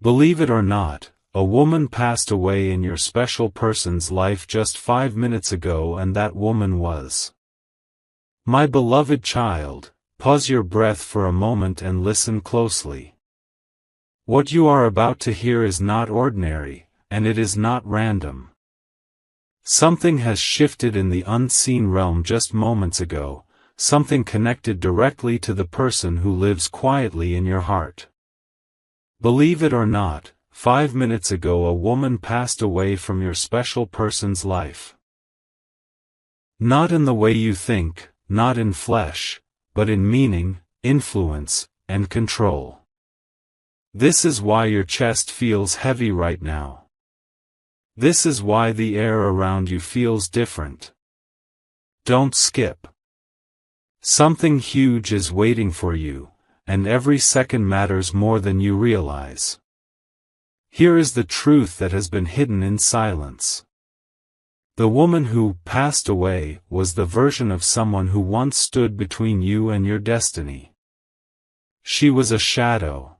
Believe it or not, a woman passed away in your special person's life just 5 minutes ago, and that woman was. My beloved child, pause your breath for a moment and listen closely. What you are about to hear is not ordinary, and it is not random. Something has shifted in the unseen realm just moments ago, something connected directly to the person who lives quietly in your heart. Believe it or not, 5 minutes ago a woman passed away from your special person's life. Not in the way you think, not in flesh, but in meaning, influence, and control. This is why your chest feels heavy right now. This is why the air around you feels different. Don't skip. Something huge is waiting for you, and every second matters more than you realize. Here is the truth that has been hidden in silence. The woman who passed away was the version of someone who once stood between you and your destiny. She was a shadow.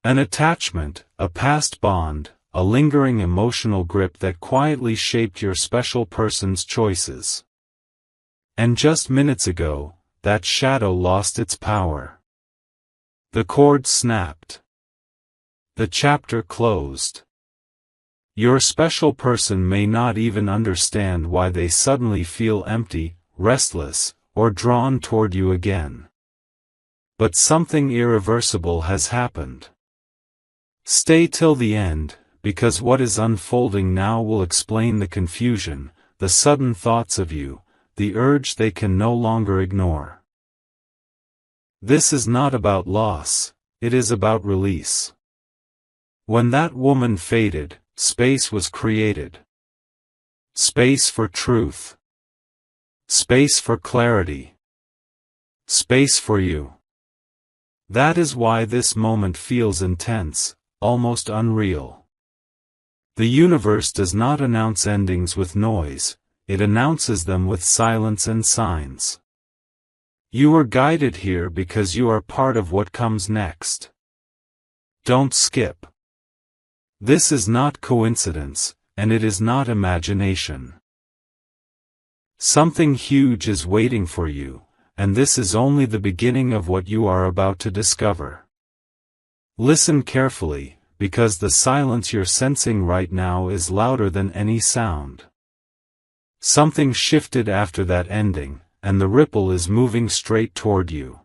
An attachment, a past bond, a lingering emotional grip that quietly shaped your special person's choices. And just minutes ago, that shadow lost its power. The cord snapped. The chapter closed. Your special person may not even understand why they suddenly feel empty, restless, or drawn toward you again. But something irreversible has happened. Stay till the end, because what is unfolding now will explain the confusion, the sudden thoughts of you, the urge they can no longer ignore. This is not about loss, it is about release. When that woman faded, space was created. Space for truth. Space for clarity. Space for you. That is why this moment feels intense, almost unreal. The universe does not announce endings with noise, it announces them with silence and signs. You are guided here because you are part of what comes next. Don't skip. This is not coincidence, and it is not imagination. Something huge is waiting for you, and this is only the beginning of what you are about to discover. Listen carefully, because the silence you're sensing right now is louder than any sound. Something shifted after that ending, and the ripple is moving straight toward you.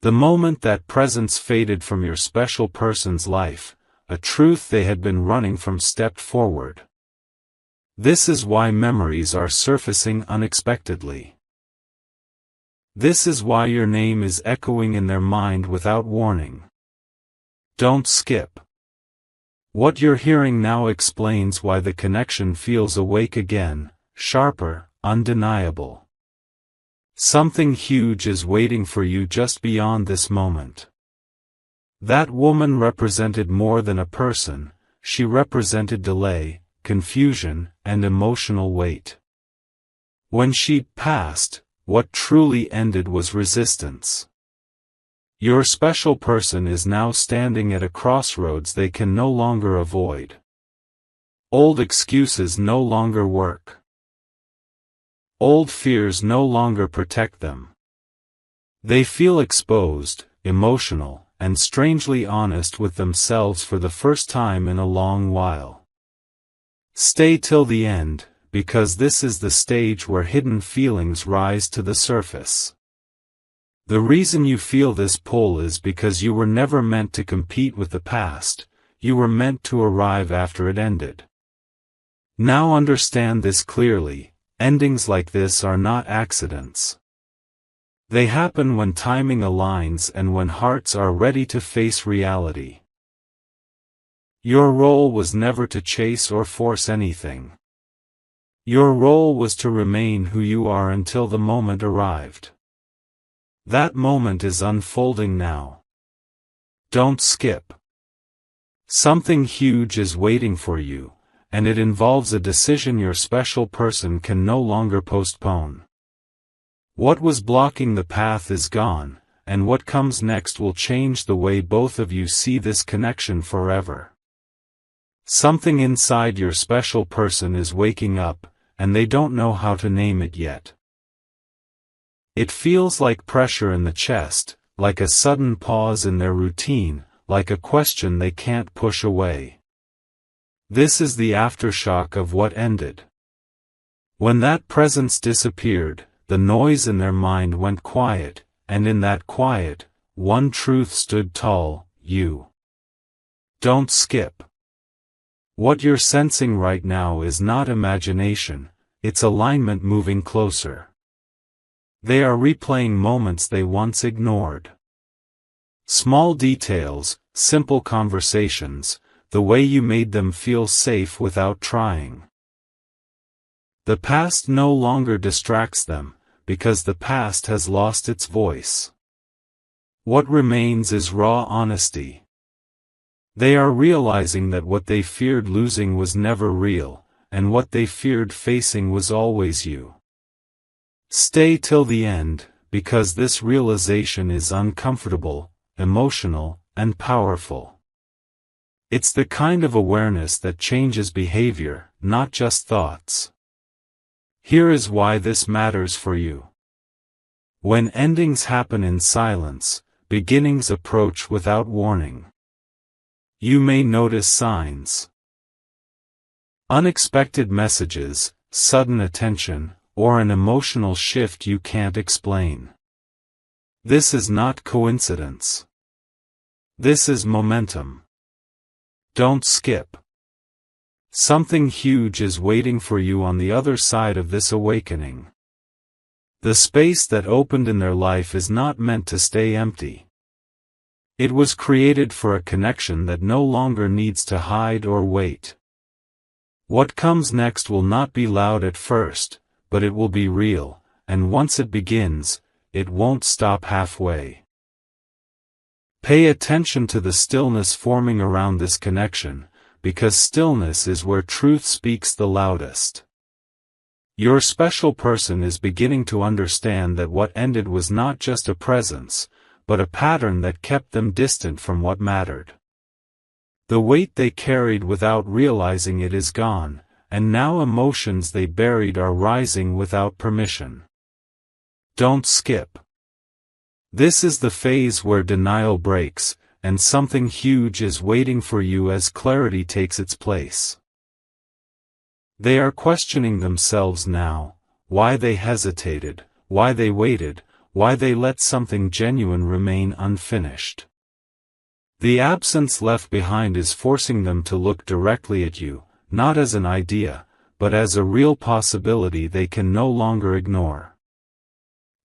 The moment that presence faded from your special person's life, a truth they had been running from stepped forward. This is why memories are surfacing unexpectedly. This is why your name is echoing in their mind without warning. Don't skip. What you're hearing now explains why the connection feels awake again, sharper, undeniable. Something huge is waiting for you just beyond this moment. That woman represented more than a person, she represented delay, confusion, and emotional weight. When she passed, what truly ended was resistance. Your special person is now standing at a crossroads they can no longer avoid. Old excuses no longer work. Old fears no longer protect them. They feel exposed, emotional, and strangely honest with themselves for the first time in a long while. Stay till the end, because this is the stage where hidden feelings rise to the surface. The reason you feel this pull is because you were never meant to compete with the past, you were meant to arrive after it ended. Now understand this clearly, endings like this are not accidents. They happen when timing aligns and when hearts are ready to face reality. Your role was never to chase or force anything. Your role was to remain who you are until the moment arrived. That moment is unfolding now. Don't skip. Something huge is waiting for you, and it involves a decision your special person can no longer postpone. What was blocking the path is gone, and what comes next will change the way both of you see this connection forever. Something inside your special person is waking up, and they don't know how to name it yet. It feels like pressure in the chest, like a sudden pause in their routine, like a question they can't push away. This is the aftershock of what ended. When that presence disappeared, the noise in their mind went quiet, and in that quiet, one truth stood tall: you. Don't skip. What you're sensing right now is not imagination, it's alignment moving closer. They are replaying moments they once ignored. Small details, simple conversations, the way you made them feel safe without trying. The past no longer distracts them, because the past has lost its voice. What remains is raw honesty. They are realizing that what they feared losing was never real, and what they feared facing was always you. Stay till the end, because this realization is uncomfortable, emotional, and powerful. It's the kind of awareness that changes behavior, not just thoughts. Here is why this matters for you. When endings happen in silence, beginnings approach without warning. You may notice signs. Unexpected messages, sudden attention, or an emotional shift you can't explain. This is not coincidence. This is momentum. Don't skip. Something huge is waiting for you on the other side of this awakening. The space that opened in their life is not meant to stay empty. It was created for a connection that no longer needs to hide or wait. What comes next will not be loud at first, but it will be real, and once it begins, it won't stop halfway. Pay attention to the stillness forming around this connection, because stillness is where truth speaks the loudest. Your special person is beginning to understand that what ended was not just a presence, but a pattern that kept them distant from what mattered. The weight they carried without realizing it is gone, and now emotions they buried are rising without permission. Don't skip. This is the phase where denial breaks, and something huge is waiting for you as clarity takes its place. They are questioning themselves now, why they hesitated, why they waited, why they let something genuine remain unfinished. The absence left behind is forcing them to look directly at you, not as an idea, but as a real possibility they can no longer ignore.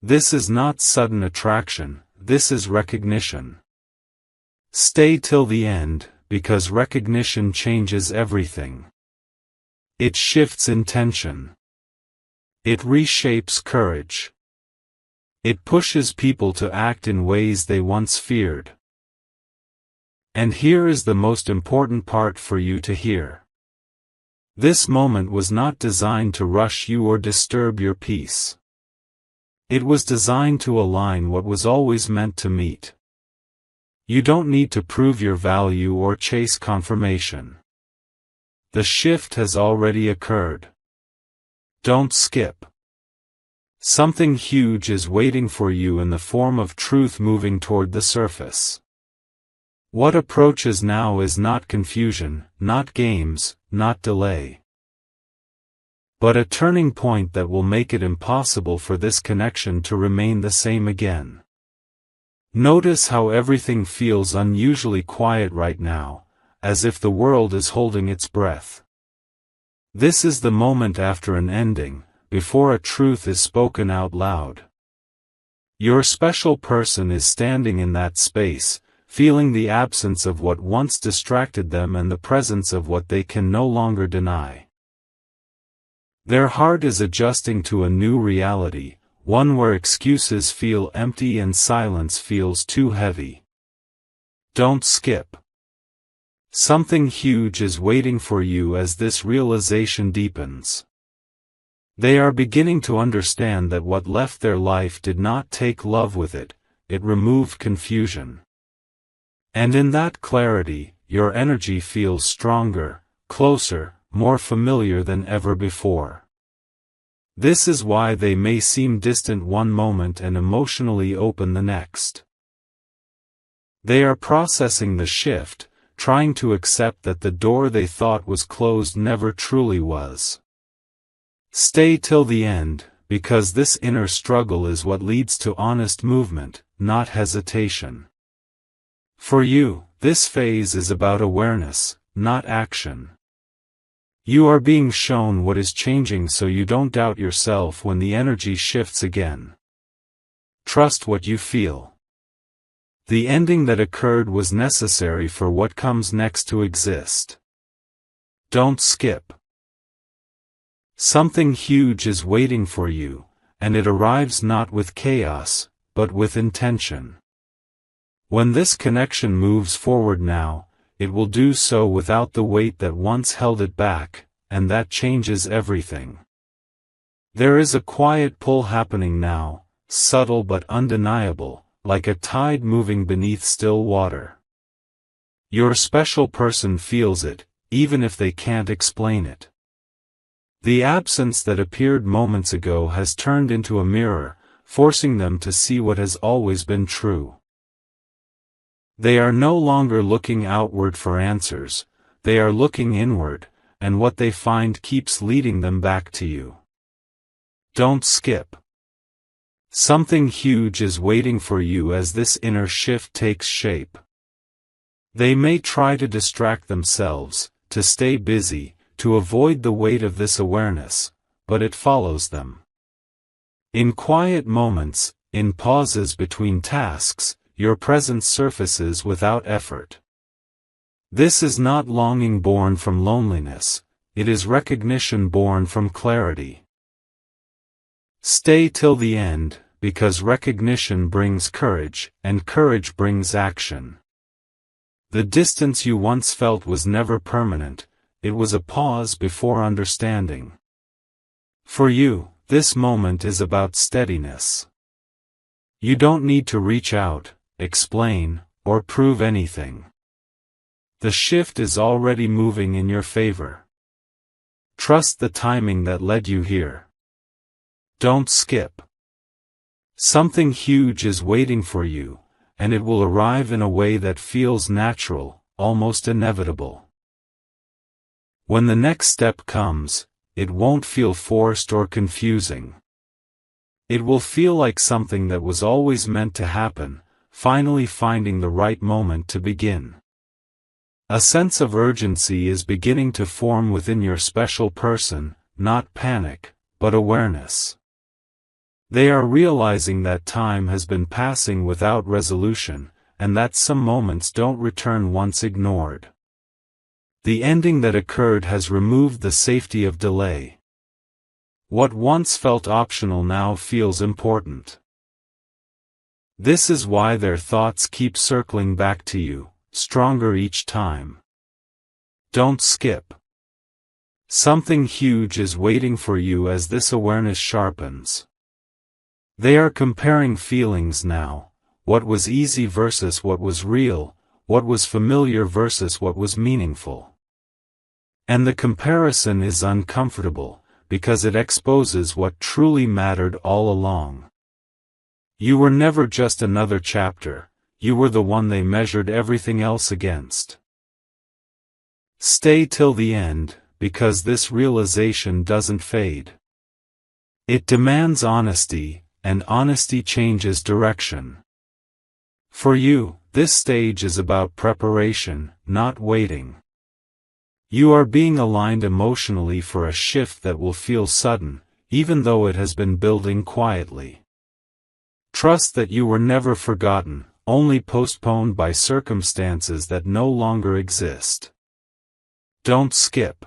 This is not sudden attraction, this is recognition. Stay till the end, because recognition changes everything. It shifts intention. It reshapes courage. It pushes people to act in ways they once feared. And here is the most important part for you to hear. This moment was not designed to rush you or disturb your peace. It was designed to align what was always meant to meet. You don't need to prove your value or chase confirmation. The shift has already occurred. Don't skip. Something huge is waiting for you in the form of truth moving toward the surface. What approaches now is not confusion, not games, not delay, but a turning point that will make it impossible for this connection to remain the same again. Notice how everything feels unusually quiet right now, as if the world is holding its breath. This is the moment after an ending, before a truth is spoken out loud. Your special person is standing in that space, feeling the absence of what once distracted them and the presence of what they can no longer deny. Their heart is adjusting to a new reality, one where excuses feel empty and silence feels too heavy. Don't skip. Something huge is waiting for you as this realization deepens. They are beginning to understand that what left their life did not take love with it, it removed confusion. And in that clarity, your energy feels stronger, closer, more familiar than ever before. This is why they may seem distant one moment and emotionally open the next. They are processing the shift, trying to accept that the door they thought was closed never truly was. Stay till the end, because this inner struggle is what leads to honest movement, not hesitation. For you, this phase is about awareness, not action. You are being shown what is changing so you don't doubt yourself when the energy shifts again. Trust what you feel. The ending that occurred was necessary for what comes next to exist. Don't skip. Something huge is waiting for you, and it arrives not with chaos, but with intention. When this connection moves forward now, it will do so without the weight that once held it back, and that changes everything. There is a quiet pull happening now, subtle but undeniable, like a tide moving beneath still water. Your special person feels it, even if they can't explain it. The absence that appeared moments ago has turned into a mirror, forcing them to see what has always been true. They are no longer looking outward for answers, they are looking inward, and what they find keeps leading them back to you. Don't skip. Something huge is waiting for you as this inner shift takes shape. They may try to distract themselves, to stay busy, to avoid the weight of this awareness, but it follows them. In quiet moments, in pauses between tasks, your presence surfaces without effort. This is not longing born from loneliness, it is recognition born from clarity. Stay till the end, because recognition brings courage, and courage brings action. The distance you once felt was never permanent, it was a pause before understanding. For you, this moment is about steadiness. You don't need to reach out, explain, or prove anything. The shift is already moving in your favor. Trust the timing that led you here. Don't skip. Something huge is waiting for you, and it will arrive in a way that feels natural, almost inevitable. When the next step comes, it won't feel forced or confusing. It will feel like something that was always meant to happen, finally finding the right moment to begin. A sense of urgency is beginning to form within your special person, not panic, but awareness. They are realizing that time has been passing without resolution, and that some moments don't return once ignored. The ending that occurred has removed the safety of delay. What once felt optional now feels important. This is why their thoughts keep circling back to you, stronger each time. Don't skip. Something huge is waiting for you as this awareness sharpens. They are comparing feelings now, what was easy versus what was real, what was familiar versus what was meaningful. And the comparison is uncomfortable, because it exposes what truly mattered all along. You were never just another chapter, you were the one they measured everything else against. Stay till the end, because this realization doesn't fade. It demands honesty, and honesty changes direction. For you, this stage is about preparation, not waiting. You are being aligned emotionally for a shift that will feel sudden, even though it has been building quietly. Trust that you were never forgotten, only postponed by circumstances that no longer exist. Don't skip.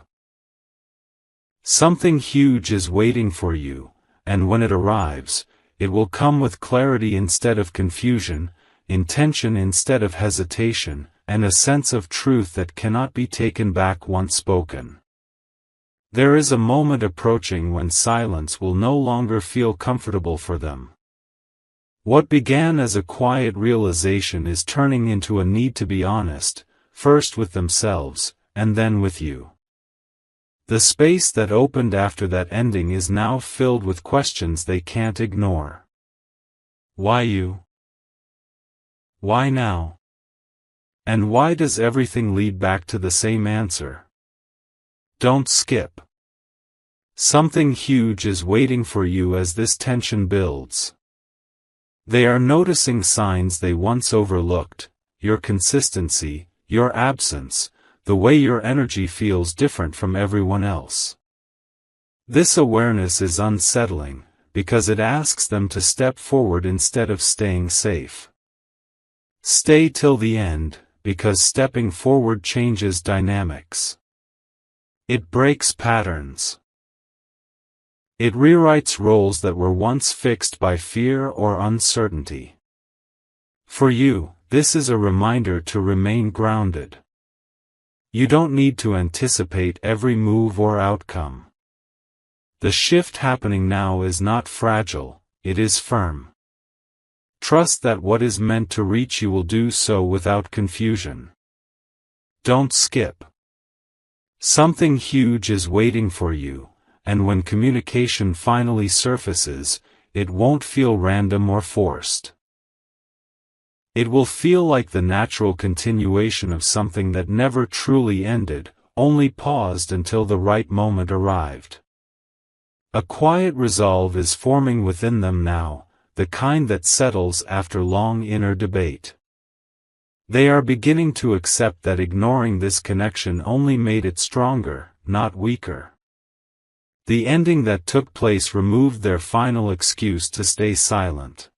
Something huge is waiting for you, and when it arrives, it will come with clarity instead of confusion, intention instead of hesitation, and a sense of truth that cannot be taken back once spoken. There is a moment approaching when silence will no longer feel comfortable for them. What began as a quiet realization is turning into a need to be honest, first with themselves, and then with you. The space that opened after that ending is now filled with questions they can't ignore. Why you? Why now? And why does everything lead back to the same answer? Don't skip. Something huge is waiting for you as this tension builds. They are noticing signs they once overlooked: your consistency, your absence, the way your energy feels different from everyone else. This awareness is unsettling, because it asks them to step forward instead of staying safe. Stay till the end, because stepping forward changes dynamics. It breaks patterns. It rewrites roles that were once fixed by fear or uncertainty. For you, this is a reminder to remain grounded. You don't need to anticipate every move or outcome. The shift happening now is not fragile, it is firm. Trust that what is meant to reach you will do so without confusion. Don't skip. Something huge is waiting for you, and when communication finally surfaces, it won't feel random or forced. It will feel like the natural continuation of something that never truly ended, only paused until the right moment arrived. A quiet resolve is forming within them now, the kind that settles after long inner debate. They are beginning to accept that ignoring this connection only made it stronger, not weaker. The ending that took place removed their final excuse to stay silent.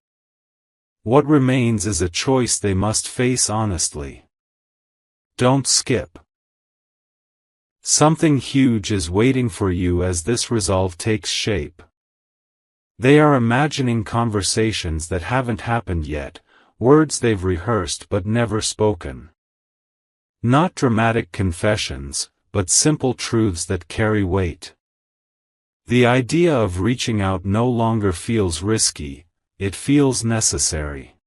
What remains is a choice they must face honestly. Don't skip. Something huge is waiting for you as this resolve takes shape. They are imagining conversations that haven't happened yet, words they've rehearsed but never spoken. Not dramatic confessions, but simple truths that carry weight. The idea of reaching out no longer feels risky, it feels necessary.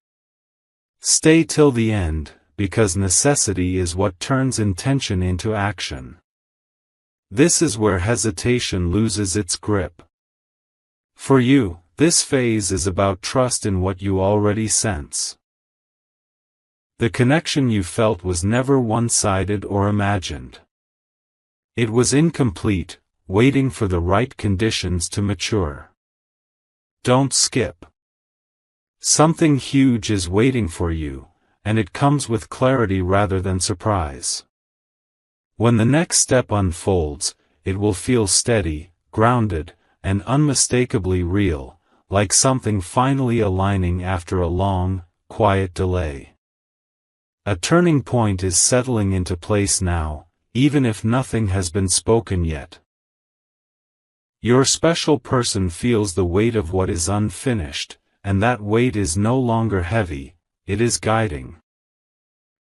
Stay till the end, because necessity is what turns intention into action. This is where hesitation loses its grip. For you, this phase is about trust in what you already sense. The connection you felt was never one-sided or imagined. It was incomplete, waiting for the right conditions to mature. Don't skip. Something huge is waiting for you, and it comes with clarity rather than surprise. When the next step unfolds, it will feel steady, grounded, and unmistakably real, like something finally aligning after a long, quiet delay. A turning point is settling into place now, even if nothing has been spoken yet. Your special person feels the weight of what is unfinished, and that weight is no longer heavy, it is guiding.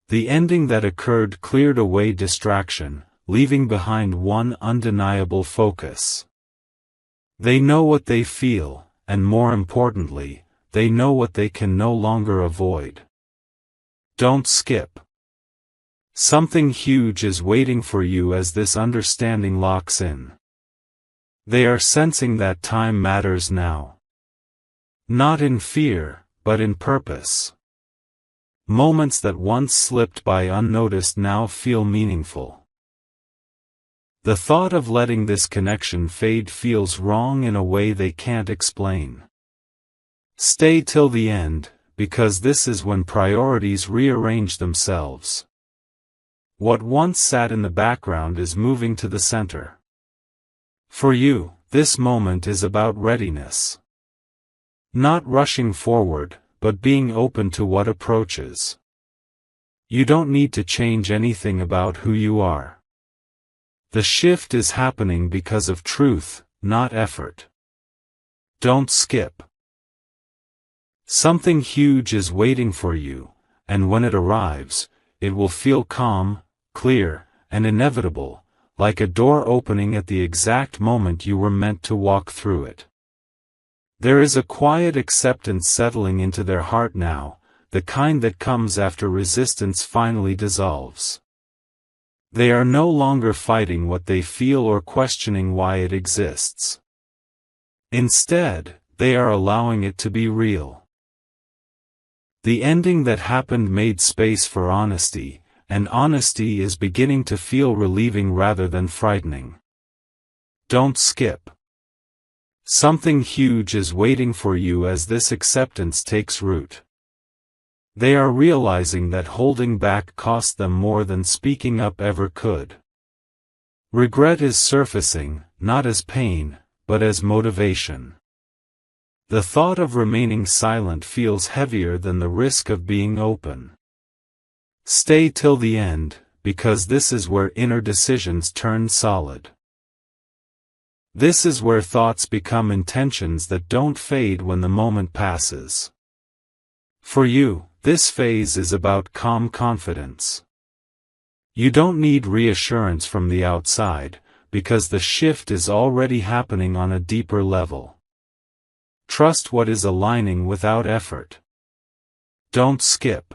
The ending that occurred cleared away distraction, leaving behind one undeniable focus. They know what they feel, and more importantly, they know what they can no longer avoid. Don't skip. Something huge is waiting for you as this understanding locks in. They are sensing that time matters now. Not in fear, but in purpose. Moments that once slipped by unnoticed now feel meaningful. The thought of letting this connection fade feels wrong in a way they can't explain. Stay till the end, because this is when priorities rearrange themselves. What once sat in the background is moving to the center. For you, this moment is about readiness. Not rushing forward, but being open to what approaches. You don't need to change anything about who you are. The shift is happening because of truth, not effort. Don't skip. Something huge is waiting for you, and when it arrives, it will feel calm, clear, and inevitable, like a door opening at the exact moment you were meant to walk through it. There is a quiet acceptance settling into their heart now, the kind that comes after resistance finally dissolves. They are no longer fighting what they feel or questioning why it exists. Instead, they are allowing it to be real. The ending that happened made space for honesty, and honesty is beginning to feel relieving rather than frightening. Don't skip. Something huge is waiting for you as this acceptance takes root. They are realizing that holding back cost them more than speaking up ever could. Regret is surfacing, not as pain, but as motivation. The thought of remaining silent feels heavier than the risk of being open. Stay till the end, because this is where inner decisions turn solid. This is where thoughts become intentions that don't fade when the moment passes. For you, this phase is about calm confidence. You don't need reassurance from the outside, because the shift is already happening on a deeper level. Trust what is aligning without effort. Don't skip.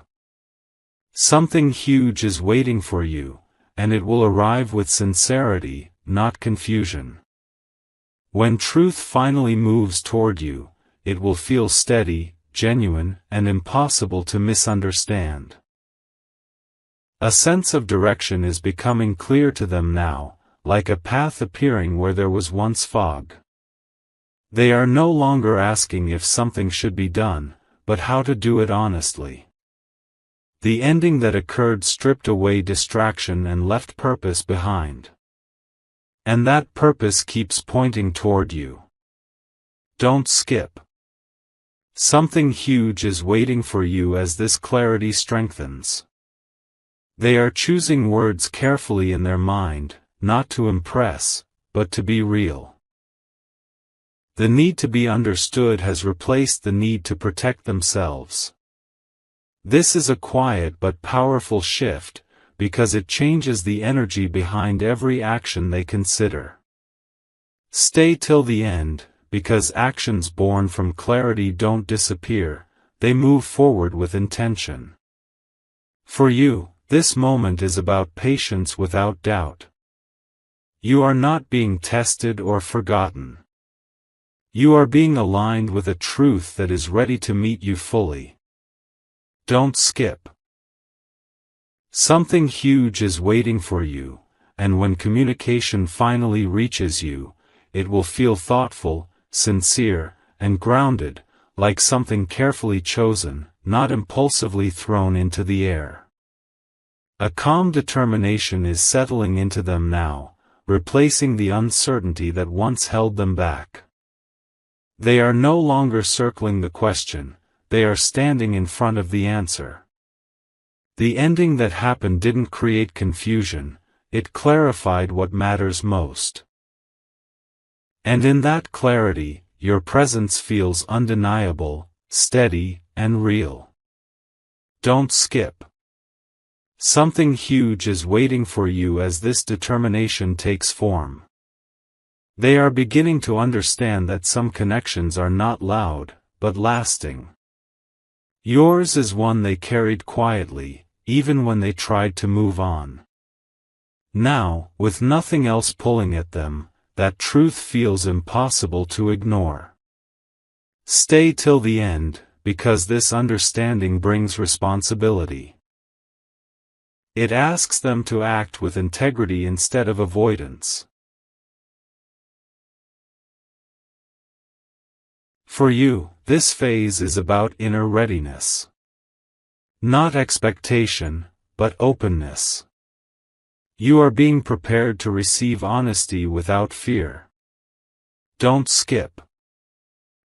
Something huge is waiting for you, and it will arrive with sincerity, not confusion. When truth finally moves toward you, it will feel steady, genuine, and impossible to misunderstand. A sense of direction is becoming clear to them now, like a path appearing where there was once fog. They are no longer asking if something should be done, but how to do it honestly. The ending that occurred stripped away distraction and left purpose behind. And that purpose keeps pointing toward you. Don't skip. Something huge is waiting for you as this clarity strengthens. They are choosing words carefully in their mind, not to impress, but to be real. The need to be understood has replaced the need to protect themselves. This is a quiet but powerful shift, because it changes the energy behind every action they consider. Stay till the end, because actions born from clarity don't disappear, they move forward with intention. For you, this moment is about patience without doubt. You are not being tested or forgotten. You are being aligned with a truth that is ready to meet you fully. Don't skip. Something huge is waiting for you, and when communication finally reaches you, it will feel thoughtful, sincere, and grounded, like something carefully chosen, not impulsively thrown into the air. A calm determination is settling into them now, replacing the uncertainty that once held them back. They are no longer circling the question, they are standing in front of the answer. The ending that happened didn't create confusion, it clarified what matters most. And in that clarity, your presence feels undeniable, steady, and real. Don't skip. Something huge is waiting for you as this determination takes form. They are beginning to understand that some connections are not loud, but lasting. Yours is one they carried quietly, even when they tried to move on. Now, with nothing else pulling at them, that truth feels impossible to ignore. Stay till the end, because this understanding brings responsibility. It asks them to act with integrity instead of avoidance. For you, this phase is about inner readiness. Not expectation, but openness. You are being prepared to receive honesty without fear. Don't skip.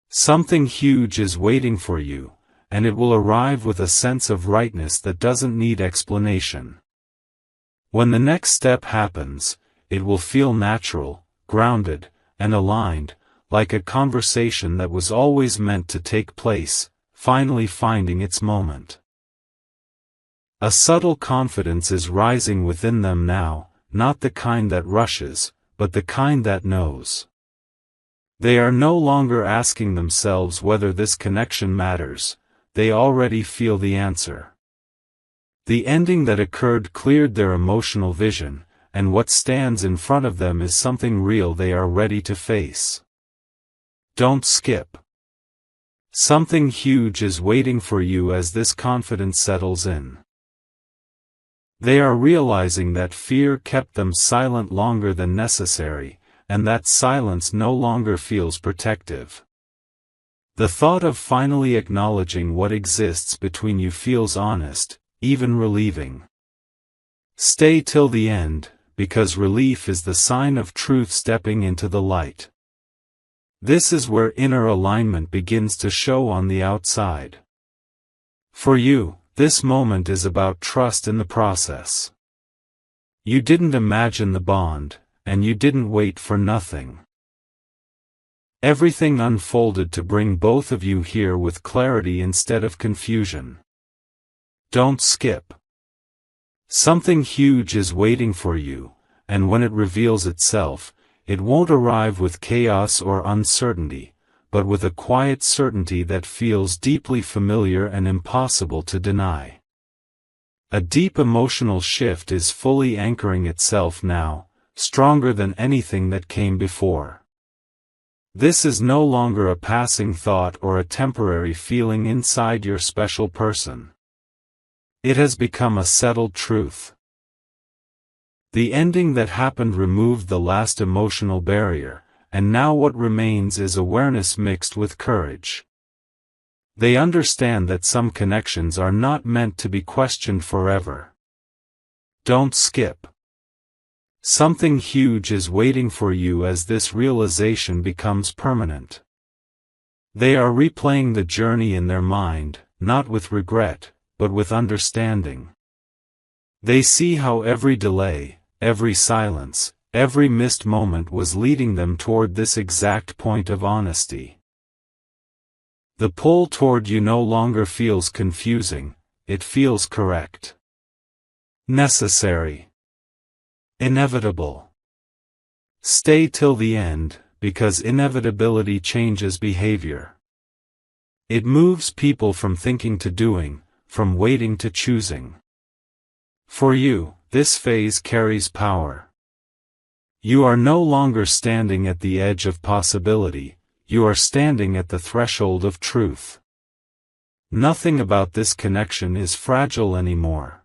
Something huge is waiting for you, and it will arrive with a sense of rightness that doesn't need explanation. When the next step happens, it will feel natural, grounded, and aligned, like a conversation that was always meant to take place, finally finding its moment. A subtle confidence is rising within them now, not the kind that rushes, but the kind that knows. They are no longer asking themselves whether this connection matters, they already feel the answer. The ending that occurred cleared their emotional vision, and what stands in front of them is something real they are ready to face. Don't skip. Something huge is waiting for you as this confidence settles in. They are realizing that fear kept them silent longer than necessary, and that silence no longer feels protective. The thought of finally acknowledging what exists between you feels honest, even relieving. Stay till the end, because relief is the sign of truth stepping into the light. This is where inner alignment begins to show on the outside. For you, this moment is about trust in the process. You didn't imagine the bond, and you didn't wait for nothing. Everything unfolded to bring both of you here with clarity instead of confusion. Don't skip. Something huge is waiting for you, and when it reveals itself, it won't arrive with chaos or uncertainty, but with a quiet certainty that feels deeply familiar and impossible to deny. A deep emotional shift is fully anchoring itself now, stronger than anything that came before. This is no longer a passing thought or a temporary feeling inside your special person. It has become a settled truth. The ending that happened removed the last emotional barrier, and now what remains is awareness mixed with courage. They understand that some connections are not meant to be questioned forever. Don't skip. Something huge is waiting for you as this realization becomes permanent. They are replaying the journey in their mind, not with regret, but with understanding. They see how every delay, every silence, every missed moment was leading them toward this exact point of honesty. The pull toward you no longer feels confusing, it feels correct. Necessary. Inevitable. Stay till the end, because inevitability changes behavior. It moves people from thinking to doing, from waiting to choosing. For you, this phase carries power. You are no longer standing at the edge of possibility, you are standing at the threshold of truth. Nothing about this connection is fragile anymore.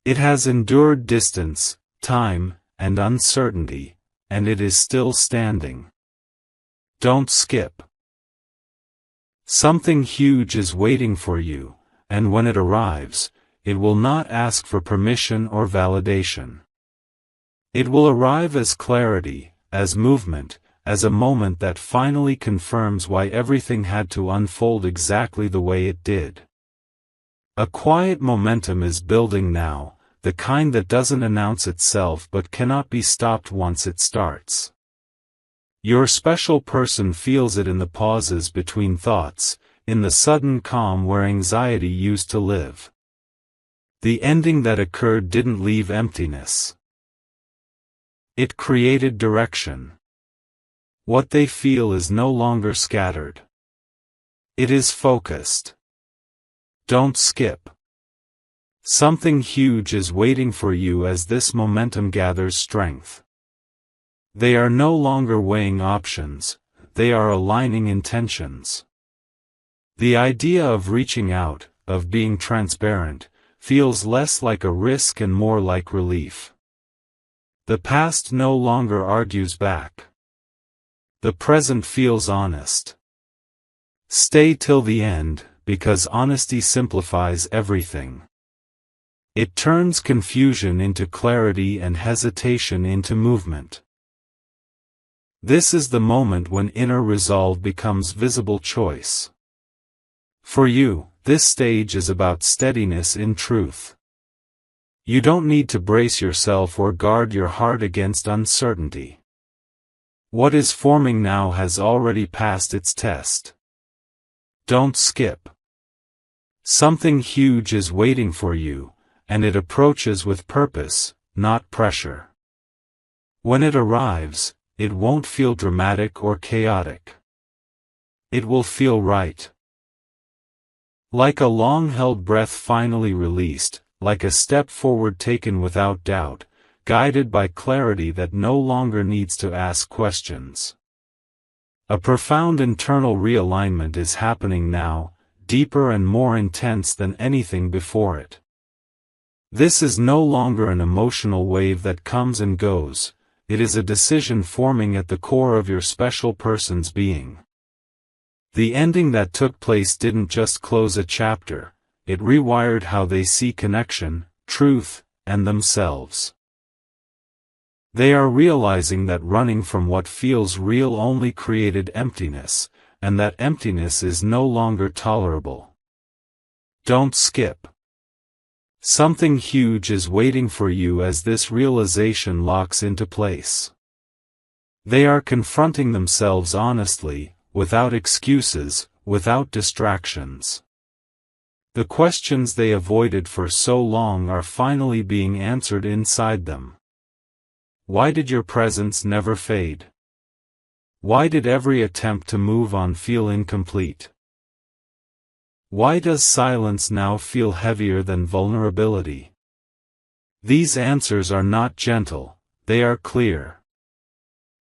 It has endured distance, time, and uncertainty, and it is still standing. Don't skip. Something huge is waiting for you, and when it arrives, it will not ask for permission or validation. It will arrive as clarity, as movement, as a moment that finally confirms why everything had to unfold exactly the way it did. A quiet momentum is building now, the kind that doesn't announce itself but cannot be stopped once it starts. Your special person feels it in the pauses between thoughts, in the sudden calm where anxiety used to live. The ending that occurred didn't leave emptiness. It created direction. What they feel is no longer scattered. It is focused. Don't skip. Something huge is waiting for you as this momentum gathers strength. They are no longer weighing options, they are aligning intentions. The idea of reaching out, of being transparent, feels less like a risk and more like relief. The past no longer argues back. The present feels honest. Stay till the end, because honesty simplifies everything. It turns confusion into clarity and hesitation into movement. This is the moment when inner resolve becomes visible choice. For you, this stage is about steadiness in truth. You don't need to brace yourself or guard your heart against uncertainty. What is forming now has already passed its test. Don't skip. Something huge is waiting for you, and it approaches with purpose, not pressure. When it arrives, it won't feel dramatic or chaotic. It will feel right. Like a long-held breath finally released, like a step forward taken without doubt, guided by clarity that no longer needs to ask questions. A profound internal realignment is happening now, deeper and more intense than anything before it. This is no longer an emotional wave that comes and goes, it is a decision forming at the core of your special person's being. The ending that took place didn't just close a chapter, it rewired how they see connection, truth, and themselves. They are realizing that running from what feels real only created emptiness, and that emptiness is no longer tolerable. Don't skip. Something huge is waiting for you as this realization locks into place. They are confronting themselves honestly, without excuses, without distractions. The questions they avoided for so long are finally being answered inside them. Why did your presence never fade? Why did every attempt to move on feel incomplete? Why does silence now feel heavier than vulnerability? These answers are not gentle, they are clear.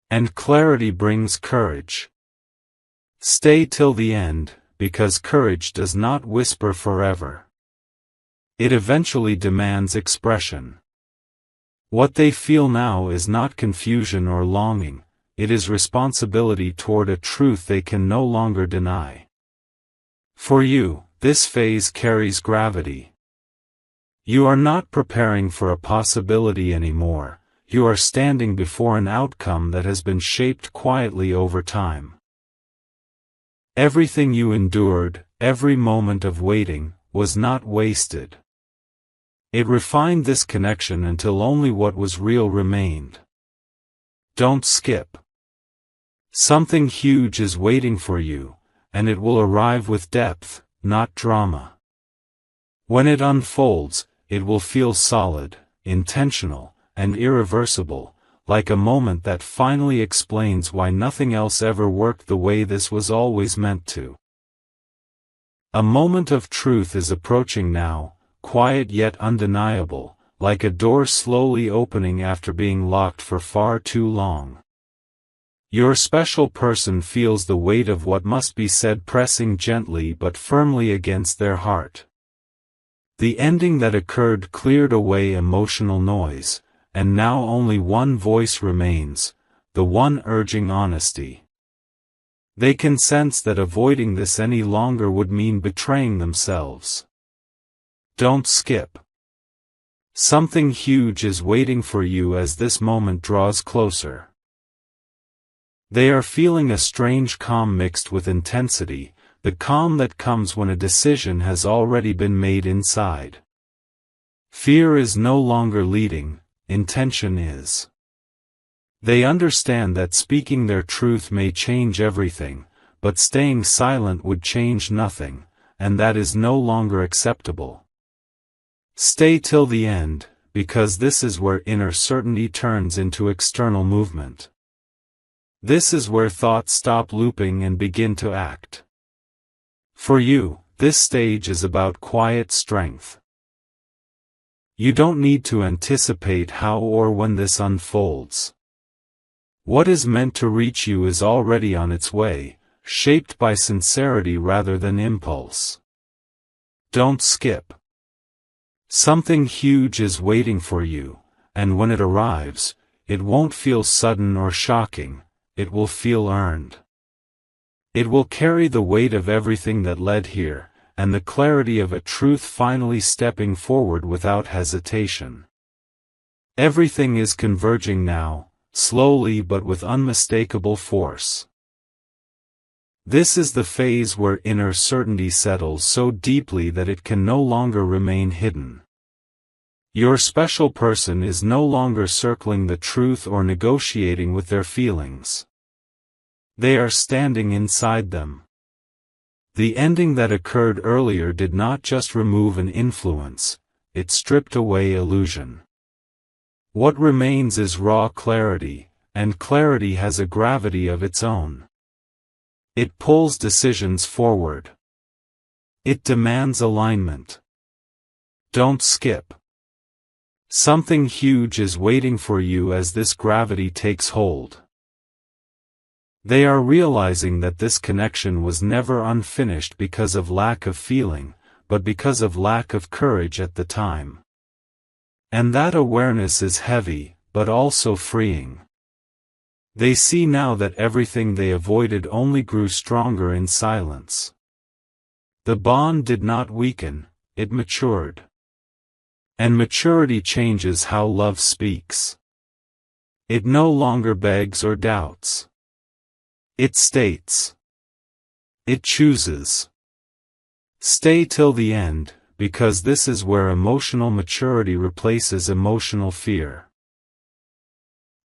And clarity brings courage. Stay till the end, because courage does not whisper forever. It eventually demands expression. What they feel now is not confusion or longing, it is responsibility toward a truth they can no longer deny. For you, this phase carries gravity. You are not preparing for a possibility anymore, you are standing before an outcome that has been shaped quietly over time. Everything you endured, every moment of waiting, was not wasted. It refined this connection until only what was real remained. Don't skip. Something huge is waiting for you, and it will arrive with depth, not drama. When it unfolds, it will feel solid, intentional, and irreversible, like a moment that finally explains why nothing else ever worked the way this was always meant to. A moment of truth is approaching now, quiet yet undeniable, like a door slowly opening after being locked for far too long. Your special person feels the weight of what must be said pressing gently but firmly against their heart. The ending that occurred cleared away emotional noise, and now only one voice remains, the one urging honesty. They can sense that avoiding this any longer would mean betraying themselves. Don't skip. Something huge is waiting for you as this moment draws closer. They are feeling a strange calm mixed with intensity, the calm that comes when a decision has already been made inside. Fear is no longer leading, intention is. They understand that speaking their truth may change everything, but staying silent would change nothing, and that is no longer acceptable. Stay till the end, because this is where inner certainty turns into external movement. This is where thoughts stop looping and begin to act. For you, this stage is about quiet strength. You don't need to anticipate how or when this unfolds. What is meant to reach you is already on its way, shaped by sincerity rather than impulse. Don't skip. Something huge is waiting for you, and when it arrives, it won't feel sudden or shocking, it will feel earned. It will carry the weight of everything that led here, and the clarity of a truth finally stepping forward without hesitation. Everything is converging now, slowly but with unmistakable force. This is the phase where inner certainty settles so deeply that it can no longer remain hidden. Your special person is no longer circling the truth or negotiating with their feelings. They are standing inside them. The ending that occurred earlier did not just remove an influence, it stripped away illusion. What remains is raw clarity, and clarity has a gravity of its own. It pulls decisions forward. It demands alignment. Don't skip. Something huge is waiting for you as this gravity takes hold. They are realizing that this connection was never unfinished because of lack of feeling, but because of lack of courage at the time. And that awareness is heavy, but also freeing. They see now that everything they avoided only grew stronger in silence. The bond did not weaken, it matured. And maturity changes how love speaks. It no longer begs or doubts. It states. It chooses. Stay till the end, because this is where emotional maturity replaces emotional fear.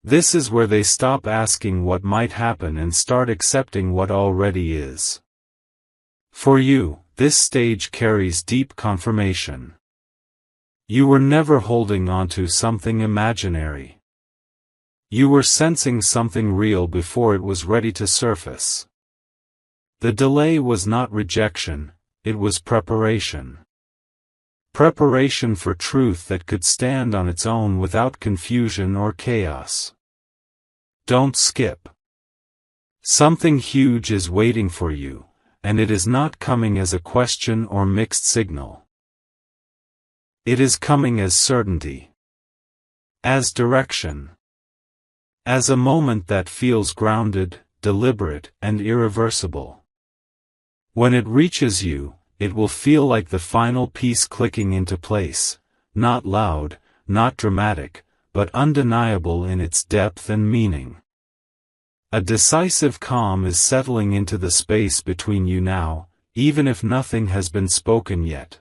This is where they stop asking what might happen and start accepting what already is. For you, this stage carries deep confirmation. You were never holding onto something imaginary. You were sensing something real before it was ready to surface. The delay was not rejection, it was preparation. Preparation for truth that could stand on its own without confusion or chaos. Don't skip. Something huge is waiting for you, and it is not coming as a question or mixed signal. It is coming as certainty. As direction. As a moment that feels grounded, deliberate, and irreversible. When it reaches you, it will feel like the final piece clicking into place, not loud, not dramatic, but undeniable in its depth and meaning. A decisive calm is settling into the space between you now, even if nothing has been spoken yet.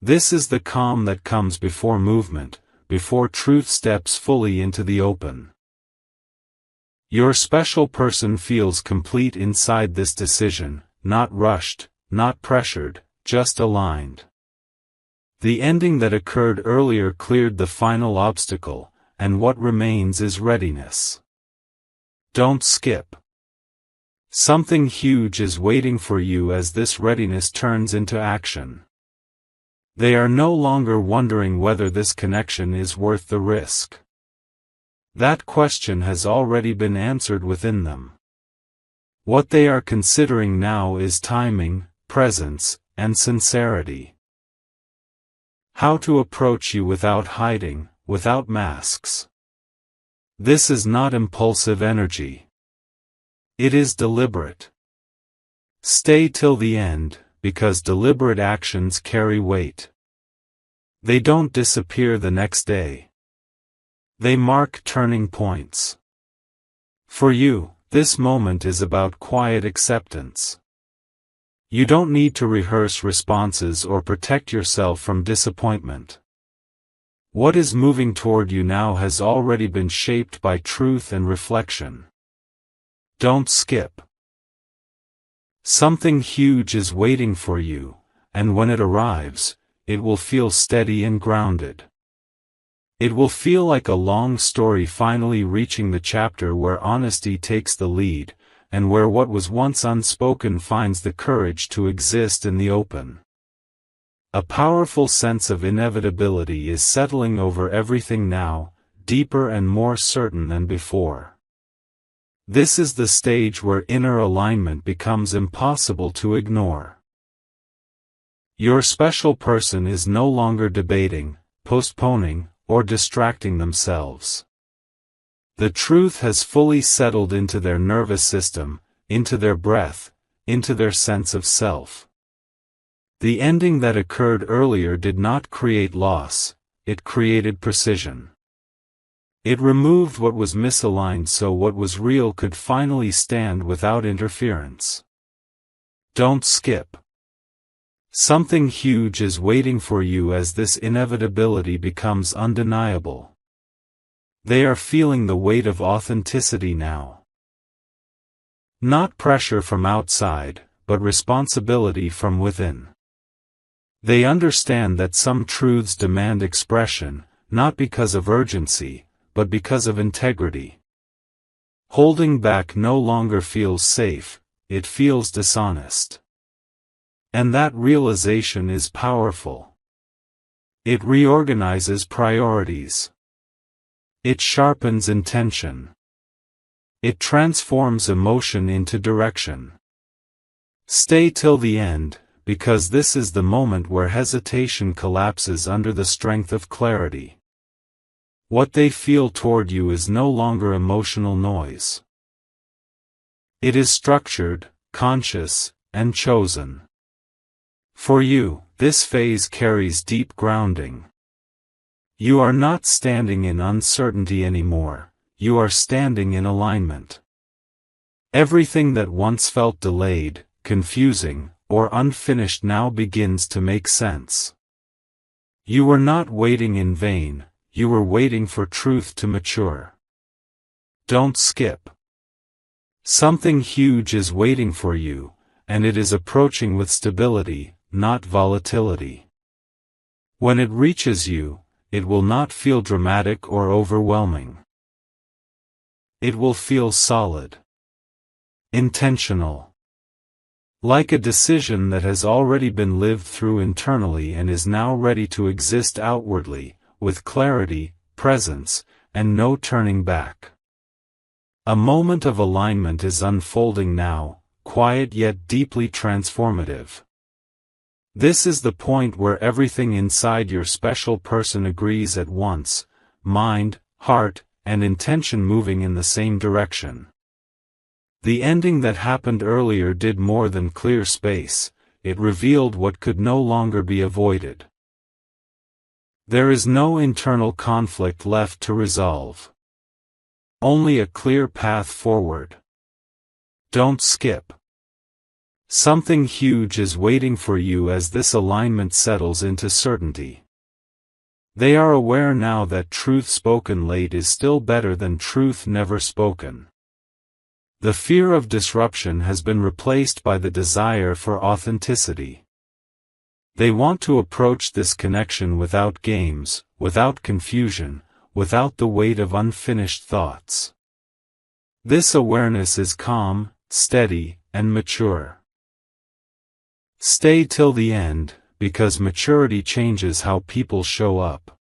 This is the calm that comes before movement, before truth steps fully into the open. Your special person feels complete inside this decision, not rushed, not pressured, just aligned. The ending that occurred earlier cleared the final obstacle, and what remains is readiness. Don't skip. Something huge is waiting for you as this readiness turns into action. They are no longer wondering whether this connection is worth the risk. That question has already been answered within them. What they are considering now is timing, presence, and sincerity. How to approach you without hiding, without masks. This is not impulsive energy. It is deliberate. Stay till the end, because deliberate actions carry weight. They don't disappear the next day. They mark turning points. For you, this moment is about quiet acceptance. You don't need to rehearse responses or protect yourself from disappointment. What is moving toward you now has already been shaped by truth and reflection. Don't skip. Something huge is waiting for you, and when it arrives, it will feel steady and grounded. It will feel like a long story finally reaching the chapter where honesty takes the lead, and where what was once unspoken finds the courage to exist in the open. A powerful sense of inevitability is settling over everything now, deeper and more certain than before. This is the stage where inner alignment becomes impossible to ignore. Your special person is no longer debating, postponing, or distracting themselves. The truth has fully settled into their nervous system, into their breath, into their sense of self. The ending that occurred earlier did not create loss, it created precision. It removed what was misaligned so what was real could finally stand without interference. Don't skip. Something huge is waiting for you as this inevitability becomes undeniable. They are feeling the weight of authenticity now. Not pressure from outside, but responsibility from within. They understand that some truths demand expression, not because of urgency, but because of integrity. Holding back no longer feels safe, it feels dishonest. And that realization is powerful. It reorganizes priorities. It sharpens intention. It transforms emotion into direction. Stay till the end, because this is the moment where hesitation collapses under the strength of clarity. What they feel toward you is no longer emotional noise. It is structured, conscious, and chosen. For you, this phase carries deep grounding. You are not standing in uncertainty anymore, you are standing in alignment. Everything that once felt delayed, confusing, or unfinished now begins to make sense. You were not waiting in vain, you were waiting for truth to mature. Don't skip. Something huge is waiting for you, and it is approaching with stability, not volatility. When it reaches you, it will not feel dramatic or overwhelming. It will feel solid. Intentional. Like a decision that has already been lived through internally and is now ready to exist outwardly, with clarity, presence, and no turning back. A moment of alignment is unfolding now, quiet yet deeply transformative. This is the point where everything inside your special person agrees at once, mind, heart, and intention moving in the same direction. The ending that happened earlier did more than clear space, it revealed what could no longer be avoided. There is no internal conflict left to resolve. Only a clear path forward. Don't skip. Something huge is waiting for you as this alignment settles into certainty. They are aware now that truth spoken late is still better than truth never spoken. The fear of disruption has been replaced by the desire for authenticity. They want to approach this connection without games, without confusion, without the weight of unfinished thoughts. This awareness is calm, steady, and mature. Stay till the end, because maturity changes how people show up.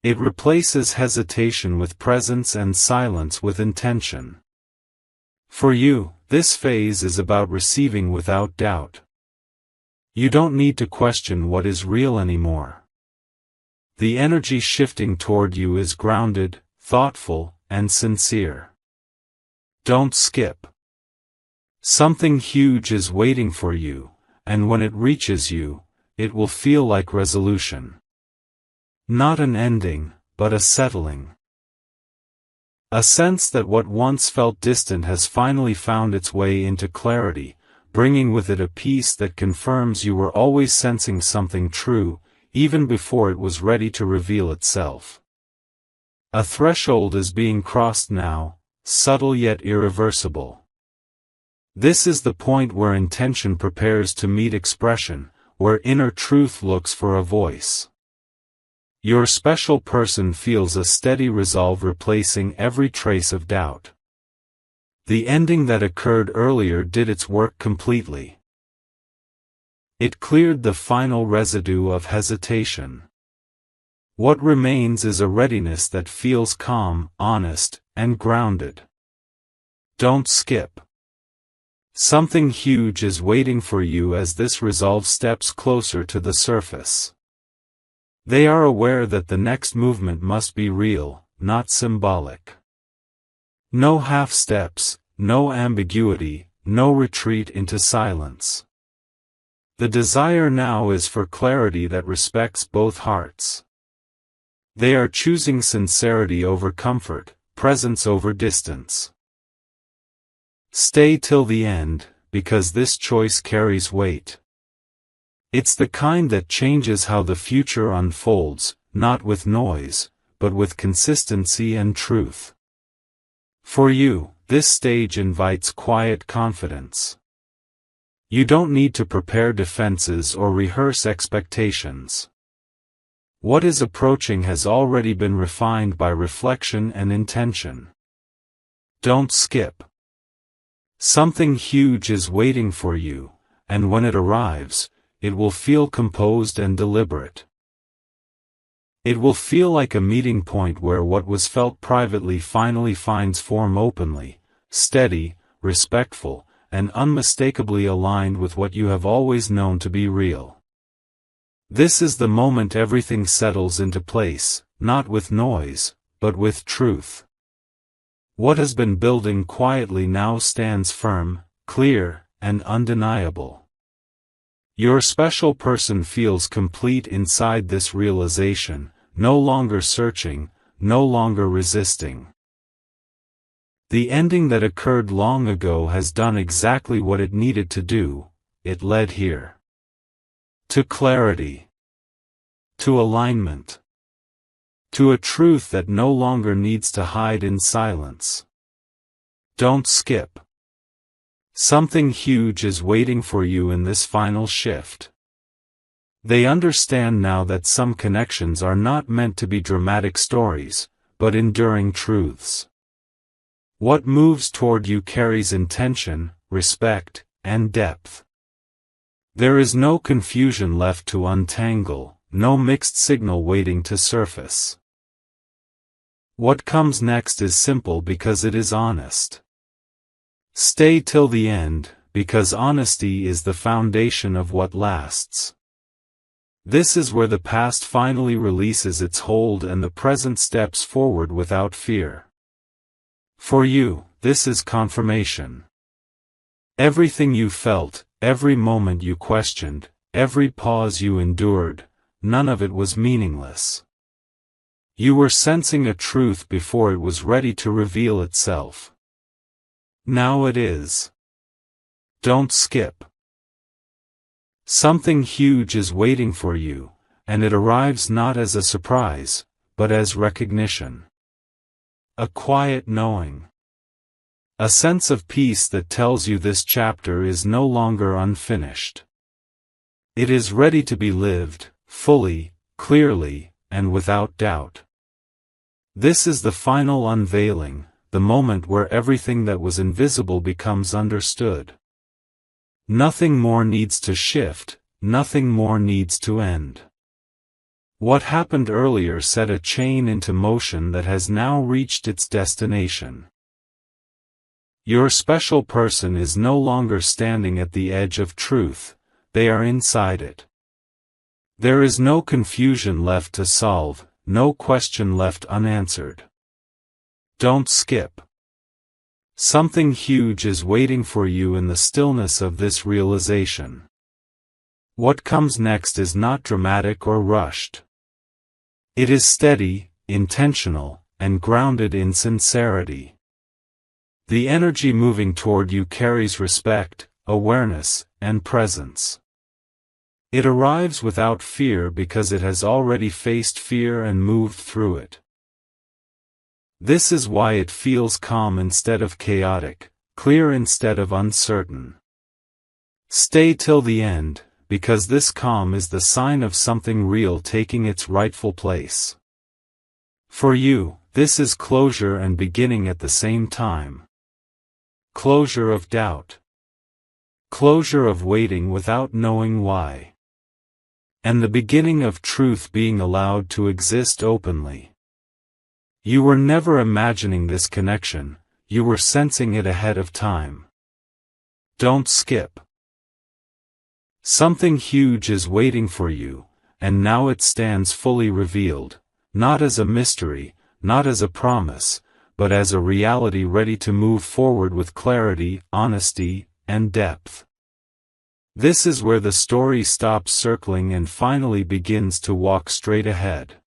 It replaces hesitation with presence and silence with intention. For you, this phase is about receiving without doubt. You don't need to question what is real anymore. The energy shifting toward you is grounded, thoughtful, and sincere. Don't skip. Something huge is waiting for you, and when it reaches you, it will feel like resolution. Not an ending, but a settling. A sense that what once felt distant has finally found its way into clarity, bringing with it a peace that confirms you were always sensing something true, even before it was ready to reveal itself. A threshold is being crossed now, subtle yet irreversible. This is the point where intention prepares to meet expression, where inner truth looks for a voice. Your special person feels a steady resolve replacing every trace of doubt. The ending that occurred earlier did its work completely. It cleared the final residue of hesitation. What remains is a readiness that feels calm, honest, and grounded. Don't skip. Something huge is waiting for you as this resolve steps closer to the surface. They are aware that the next movement must be real, not symbolic. No half steps, no ambiguity, no retreat into silence. The desire now is for clarity that respects both hearts. They are choosing sincerity over comfort, presence over distance. Stay till the end, because this choice carries weight. It's the kind that changes how the future unfolds, not with noise, but with consistency and truth. For you, this stage invites quiet confidence. You don't need to prepare defenses or rehearse expectations. What is approaching has already been refined by reflection and intention. Don't skip. Something huge is waiting for you, and when it arrives, it will feel composed and deliberate. It will feel like a meeting point where what was felt privately finally finds form openly, steady, respectful, and unmistakably aligned with what you have always known to be real. This is the moment everything settles into place, not with noise, but with truth. What has been building quietly now stands firm, clear, and undeniable. Your special person feels complete inside this realization, no longer searching, no longer resisting. The ending that occurred long ago has done exactly what it needed to do. It led here. To clarity. To alignment. To a truth that no longer needs to hide in silence. Don't skip. Something huge is waiting for you in this final shift. They understand now that some connections are not meant to be dramatic stories, but enduring truths. What moves toward you carries intention, respect, and depth. There is no confusion left to untangle, no mixed signal waiting to surface. What comes next is simple because it is honest. Stay till the end, because honesty is the foundation of what lasts. This is where the past finally releases its hold and the present steps forward without fear. For you, this is confirmation. Everything you felt, every moment you questioned, every pause you endured, none of it was meaningless. You were sensing a truth before it was ready to reveal itself. Now it is. Don't skip. Something huge is waiting for you, and it arrives not as a surprise, but as recognition. A quiet knowing. A sense of peace that tells you this chapter is no longer unfinished. It is ready to be lived, fully, clearly, and without doubt. This is the final unveiling, the moment where everything that was invisible becomes understood. Nothing more needs to shift, nothing more needs to end. What happened earlier set a chain into motion that has now reached its destination. Your special person is no longer standing at the edge of truth, they are inside it. There is no confusion left to solve, no question left unanswered. Don't skip. Something huge is waiting for you in the stillness of this realization. What comes next is not dramatic or rushed. It is steady, intentional, and grounded in sincerity. The energy moving toward you carries respect, awareness, and presence. It arrives without fear because it has already faced fear and moved through it. This is why it feels calm instead of chaotic, clear instead of uncertain. Stay till the end, because this calm is the sign of something real taking its rightful place. For you, this is closure and beginning at the same time. Closure of doubt. Closure of waiting without knowing why. And the beginning of truth being allowed to exist openly. You were never imagining this connection, you were sensing it ahead of time. Don't skip. Something huge is waiting for you, and now it stands fully revealed, not as a mystery, not as a promise, but as a reality ready to move forward with clarity, honesty, and depth. This is where the story stops circling and finally begins to walk straight ahead.